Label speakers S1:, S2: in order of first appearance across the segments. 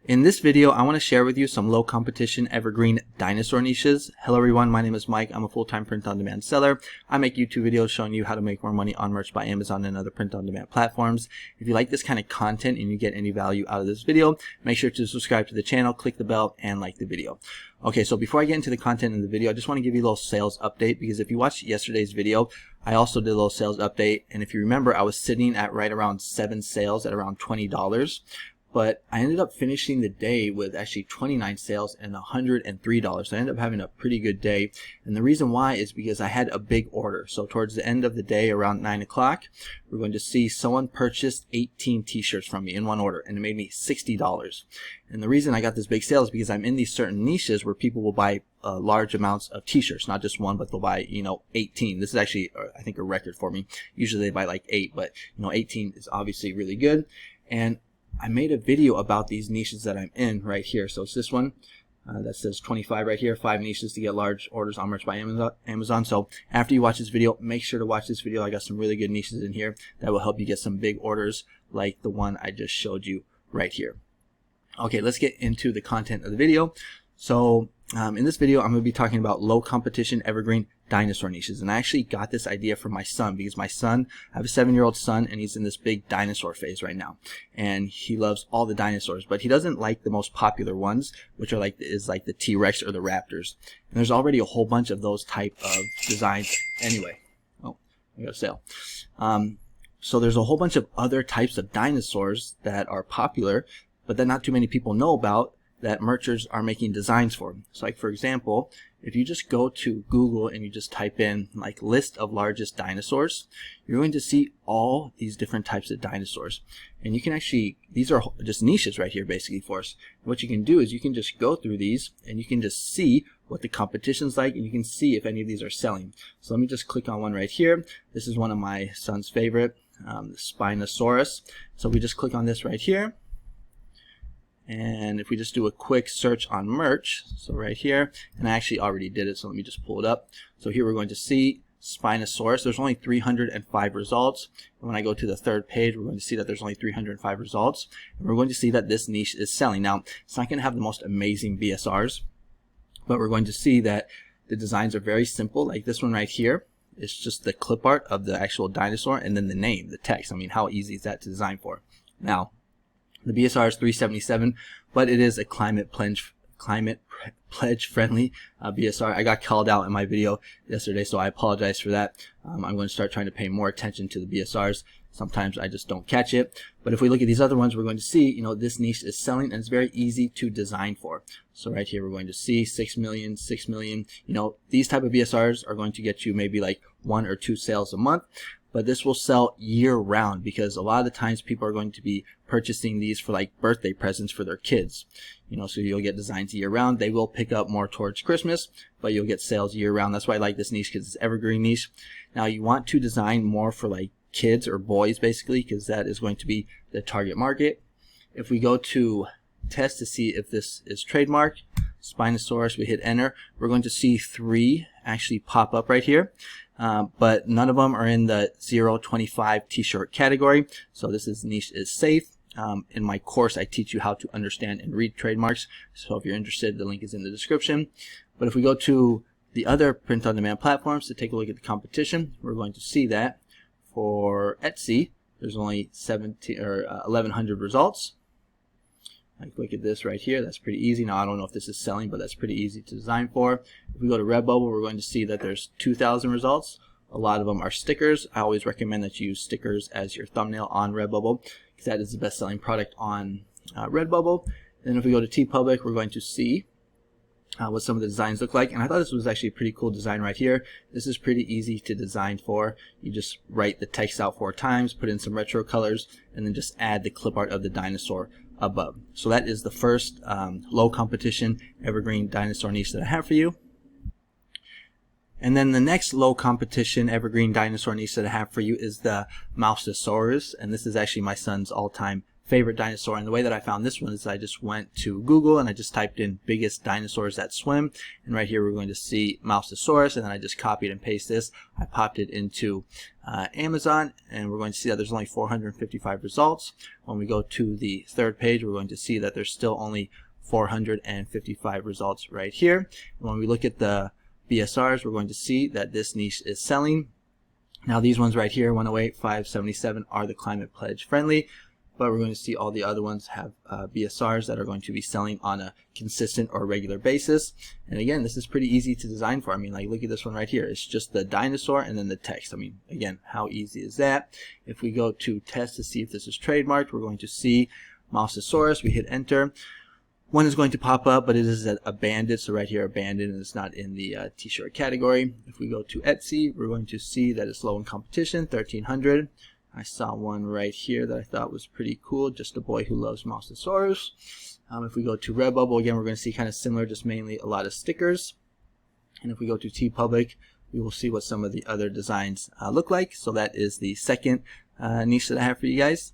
S1: In this video, I want to share with you some low competition evergreen dinosaur niches. Hello everyone, my name is Mike. I'm a full-time print-on-demand seller. I make YouTube videos showing you how to make more money on merch by Amazon and other print-on-demand platforms. If you like this kind of content and you get any value out of this video, make sure to subscribe to the channel, click the bell, and like the video. Okay, so before I get into the content in the video, I just want to give you a little sales update, because if you watched yesterday's video, I also did a little sales update, and if you remember, I was sitting at right around 7 sales at around $20. But I ended up finishing the day with actually 29 sales and $103. So I ended up having a pretty good day. And the reason why is because I had a big order. So towards the end of the day, around 9 o'clock, we're going to see someone purchased 18 t-shirts from me in one order, and it made me $60. And the reason I got this big sale is because I'm in these certain niches where people will buy large amounts of t-shirts, not just one, but they'll buy, 18. This is actually, I think, a record for me. Usually they buy like 8, but 18 is obviously really good. And I made a video about these niches that I'm in right here. So it's this one that says 25 right here, 5 niches to get large orders on merch by Amazon. So after you watch this video, make sure to watch this video. I got some really good niches in here that will help you get some big orders like the one I just showed you right here. Okay, let's get into the content of the video. So in this video, I'm going to be talking about low competition evergreen dinosaur niches. And I actually got this idea from my son, because my son, I have a 7-year-old son, and he's in this big dinosaur phase right now. And he loves all the dinosaurs, but he doesn't like the most popular ones, which are like the T-Rex or the Raptors. And there's already a whole bunch of those type of designs anyway. Oh, I got a sale. So there's a whole bunch of other types of dinosaurs that are popular, but that not too many people know about, that merchants are making designs for. So like, for example, if you just go to Google and you just type in like list of largest dinosaurs, you're going to see all these different types of dinosaurs. And you can actually, these are just niches right here basically for us. And what you can do is you can just go through these and you can just see what the competition's like, and you can see if any of these are selling. So let me just click on one right here. This is one of my son's favorite, the Spinosaurus. So we just click on this right here. And if we just do a quick search on merch, so right here, and I actually already did it, so let me just pull it up. So here we're going to see Spinosaurus. There's only 305 results. And when I go to the third page, we're going to see that there's only 305 results. And we're going to see that this niche is selling. Now, it's not going to have the most amazing BSRs, but we're going to see that the designs are very simple. Like this one right here, it's just the clip art of the actual dinosaur and then the name, the text. I mean, how easy is that to design for? Now, the BSR is 377, but it is a climate pledge friendly BSR. I got called out in my video yesterday, so I apologize for that. I'm going to start trying to pay more attention to the BSRs. Sometimes I just don't catch it. But if we look at these other ones, we're going to see, this niche is selling, and it's very easy to design for. So right here, we're going to see 6 million, 6 million. These type of BSRs are going to get you maybe like 1 or 2 sales a month. But this will sell year round, because a lot of the times people are going to be purchasing these for like birthday presents for their kids. So you'll get designs year round. They will pick up more towards Christmas, but you'll get sales year round. That's why I like this niche, because it's evergreen niche. Now you want to design more for like kids or boys basically, because that is going to be the target market. If we go to test to see if this is trademarked, Spinosaurus, we hit enter, we're going to see 3 actually pop up right here. But none of them are in the 0-25 t-shirt category. So this niche is safe. In my course, I teach you how to understand and read trademarks. So if you're interested, the link is in the description. But if we go to the other print-on-demand platforms to take a look at the competition, we're going to see that for Etsy, there's only 1,100 results. Like, look at this right here. That's pretty easy. Now, I don't know if this is selling, but that's pretty easy to design for. If we go to Redbubble, we're going to see that there's 2,000 results. A lot of them are stickers. I always recommend that you use stickers as your thumbnail on Redbubble, because that is the best-selling product on Redbubble. Then if we go to TeePublic, we're going to see what some of the designs look like. And I thought this was actually a pretty cool design right here. This is pretty easy to design for. You just write the text out 4 times, put in some retro colors, and then just add the clip art of the dinosaur above. So that is the first low competition evergreen dinosaur niche that I have for you. And then the next low competition evergreen dinosaur niche that I have for you is the Mousesaurus, and this is actually my son's all-time favorite dinosaur. And the way that I found this one is I just went to Google and I just typed in biggest dinosaurs that swim, and right here we're going to see Mousesaurus, and then I just copied and pasted this. I popped it into Amazon, and we're going to see that there's only 455 results. When we go to the third page, we're going to see that there's still only 455 results right here. And when we look at the BSRs, we're going to see that this niche is selling. Now these ones right here, 108, 577, are the climate pledge friendly, but we're going to see all the other ones have BSRs that are going to be selling on a consistent or regular basis. And again, this is pretty easy to design for. I mean, like, look at this one right here. It's just the dinosaur and then the text. I mean, again, how easy is that? If we go to test to see if this is trademarked, we're going to see Mousesaurus. We hit enter. One is going to pop up, but it is abandoned. So right here, abandoned, and it's not in the t-shirt category. If we go to Etsy, we're going to see that it's low in competition, 1,300. I saw one right here that I thought was pretty cool, just a boy who loves Mousesaurus. If we go to Redbubble, again, we're going to see kind of similar, just mainly a lot of stickers. And if we go to TeePublic, we will see what some of the other designs look like. So that is the second niche that I have for you guys.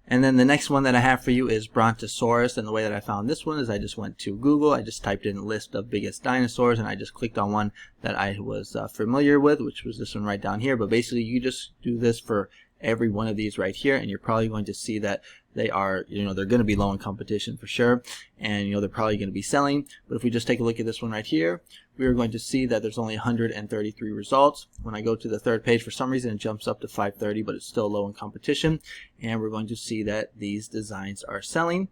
S1: And then the next one that I have for you is Brontosaurus, and the way that I found this one is I just went to Google, I just typed in a list of biggest dinosaurs, and I just clicked on one that I was familiar with, which was this one right down here. But basically you just do this for every one of these right here, and you're probably going to see that they are, they're going to be low in competition for sure, and they're probably going to be selling. But if we just take a look at this one right here, we are going to see that there's only 133 results. When I go to the third page, for some reason it jumps up to 530, but it's still low in competition, and we're going to see that these designs are selling.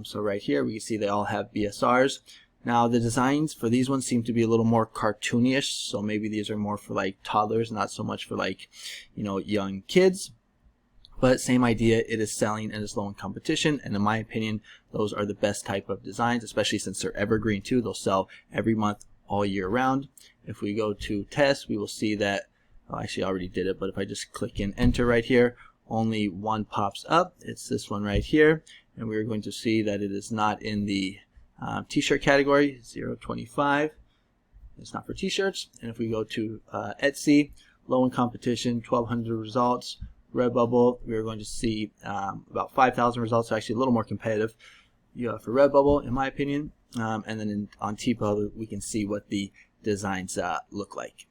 S1: So right here we can see they all have BSRs. Now the designs for these ones seem to be a little more cartoonish, so maybe these are more for like toddlers, not so much for like young kids. But same idea, it is selling and is low in competition, and in my opinion those are the best type of designs, especially since they're evergreen too. They'll sell every month all year round. If we go to test, we will see that, actually I already did it, but if I just click and enter right here, only one pops up. It's this one right here, and we're going to see that it is not in the t-shirt category, 025. It's not for t-shirts. And if we go to Etsy, low in competition, 1,200 results. Redbubble, we are going to see about 5,000 results, so actually a little more competitive for Redbubble in my opinion. And then on TeePublic we can see what the designs look like.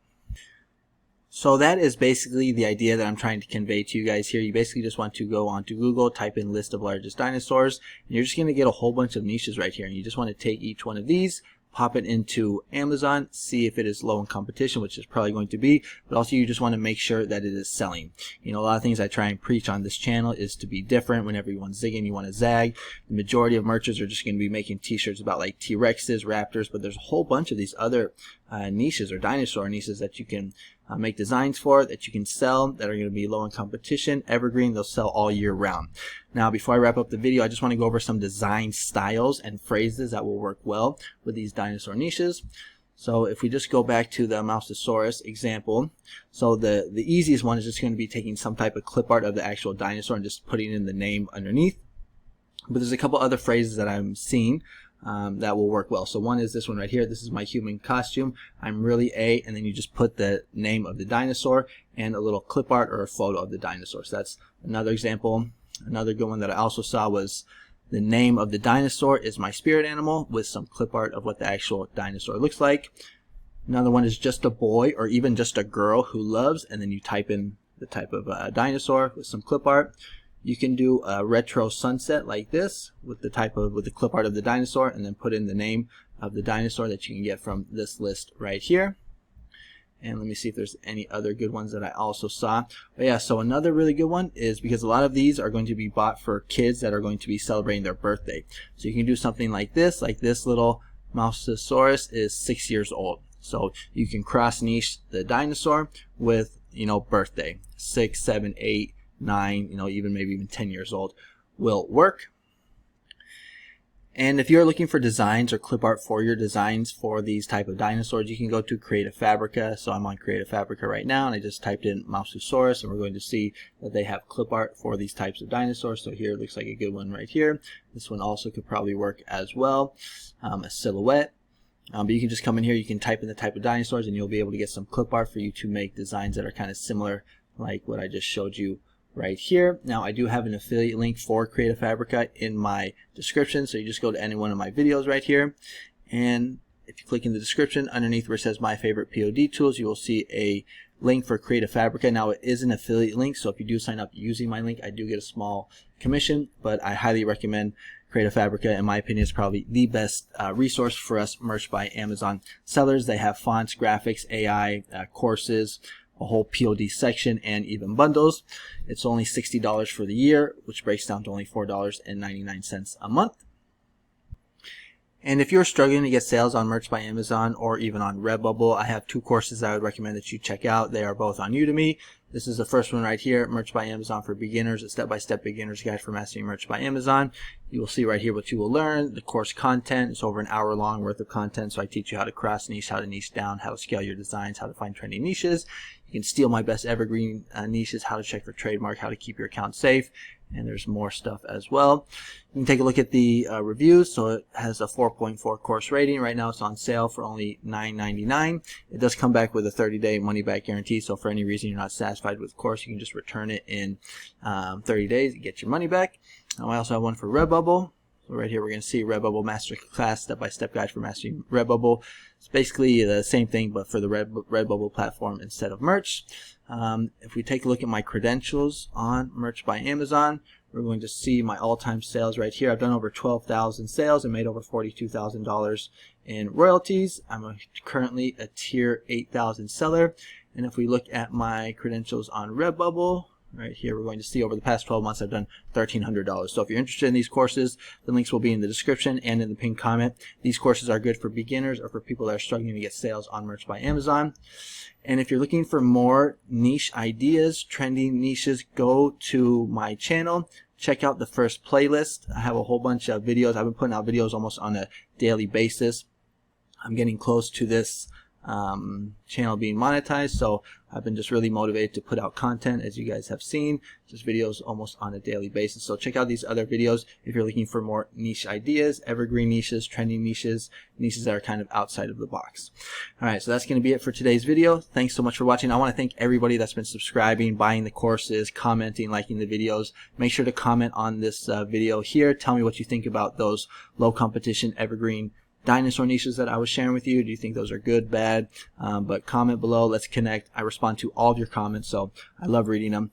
S1: So that is basically the idea that I'm trying to convey to you guys here. You basically just want to go onto Google, type in list of largest dinosaurs, and you're just going to get a whole bunch of niches right here, and you just want to take each one of these, pop it into Amazon, see if it is low in competition, which is probably going to be, but also you just want to make sure that it is selling. A lot of things I try and preach on this channel is to be different. When everyone's zigging, you want to zag. The majority of merchants are just going to be making t-shirts about like T-Rexes, Raptors, but there's a whole bunch of these other niches or dinosaur niches that you can make designs for, that you can sell, that are going to be low in competition. Evergreen, they'll sell all year round. Now before I wrap up the video, I just want to go over some design styles and phrases that will work well with these dinosaur niches. So if we just go back to the Mousesaurus example, so the easiest one is just going to be taking some type of clip art of the actual dinosaur and just putting in the name underneath. But there's a couple other phrases that I'm seeing that will work well. So one is this one right here. This is my human costume. I'm really a, and then you just put the name of the dinosaur and a little clip art or a photo of the dinosaur. So that's another example. Another good one that I also saw was the name of the dinosaur is my spirit animal, with some clip art of what the actual dinosaur looks like. Another one is just a boy or even just a girl who loves, and then you type in the type of dinosaur with some clip art. You can do a retro sunset like this with the clip art of the dinosaur, and then put in the name of the dinosaur that you can get from this list right here. And let me see if there's any other good ones that I also saw. But yeah, so another really good one is, because a lot of these are going to be bought for kids that are going to be celebrating their birthday. So you can do something like this little Mousesaurus is 6 years old. So you can cross niche the dinosaur with, birthday. 6, 7, 8, 9, even maybe even 10 years old will work. And if you're looking for designs or clip art for your designs for these type of dinosaurs, you can go to Create a Fabrica. So I'm on Create a Fabrica right now, and I just typed in Mousesaurus, and we're going to see that they have clip art for these types of dinosaurs. So here it looks like a good one right here. This one also could probably work as well, a silhouette. But you can just come in here, you can type in the type of dinosaurs, and you'll be able to get some clip art for you to make designs that are kind of similar, like what I just showed you right here. Now I do have an affiliate link for Creative Fabrica in my description, so you just go to any one of my videos right here, and if you click in the description underneath where it says my favorite POD tools, you will see a link for Creative Fabrica. Now it is an affiliate link, so if you do sign up using my link, I do get a small commission, but I highly recommend Creative Fabrica. In my opinion, is probably the best resource for us Merch by Amazon sellers. They have fonts, graphics, AI, courses, a whole POD section, and even bundles. It's only $60 for the year, which breaks down to only $4.99 a month. And if you're struggling to get sales on Merch by Amazon or even on Redbubble, I have two courses that I would recommend that you check out. They are both on Udemy. This is the first one right here, Merch by Amazon for Beginners, a step-by-step beginner's guide for mastering Merch by Amazon. You will see right here what you will learn. The course content is over an hour long worth of content. So I teach you how to cross niche, how to niche down, how to scale your designs, how to find trendy niches. You can steal my best evergreen niches, how to check for trademark, how to keep your account safe. And there's more stuff as well. You can take a look at the reviews. So it has a 4.4 course rating. Right now it's on sale for only $9.99. It does come back with a 30-day money-back guarantee. So for any reason you're not satisfied with the course, you can just return it in 30 days and get your money back. Now I also have one for Redbubble. So right here we're going to see Redbubble Masterclass Step-by-Step Guide for Mastering Redbubble. It's basically the same thing, but for the Redbubble platform instead of merch. If we take a look at my credentials on Merch by Amazon, we're going to see my all-time sales right here. I've done over 12,000 sales and made over $42,000 in royalties. I'm currently a tier 8,000 seller. And if we look at my credentials on Redbubble, right here, we're going to see over the past 12 months I've done $1,300. So if you're interested in these courses, the links will be in the description and in the pinned comment. These courses are good for beginners or for people that are struggling to get sales on Merch by Amazon. And if you're looking for more niche ideas, trending niches, go to my channel. Check out the first playlist. I have a whole bunch of videos. I've been putting out videos almost on a daily basis. I'm getting close to this channel being monetized, so I've been just really motivated to put out content, as you guys have seen, just videos almost on a daily basis. So check out these other videos if you're looking for more niche ideas, evergreen niches, trending niches, niches that are kind of outside of the box. Alright, so that's going to be it for today's video. Thanks so much for watching. I want to thank everybody that's been subscribing, buying the courses, commenting, liking the videos. Make sure to comment on this video here. Tell me what you think about those low competition evergreen dinosaur niches that I was sharing with you. Do you think those are good, bad? But comment below. Let's connect. I respond to all of your comments, so I love reading them.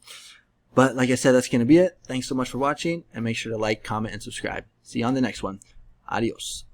S1: But like I said, that's going to be it. Thanks so much for watching, and make sure to like, comment, and subscribe. See you on the next one. Adios.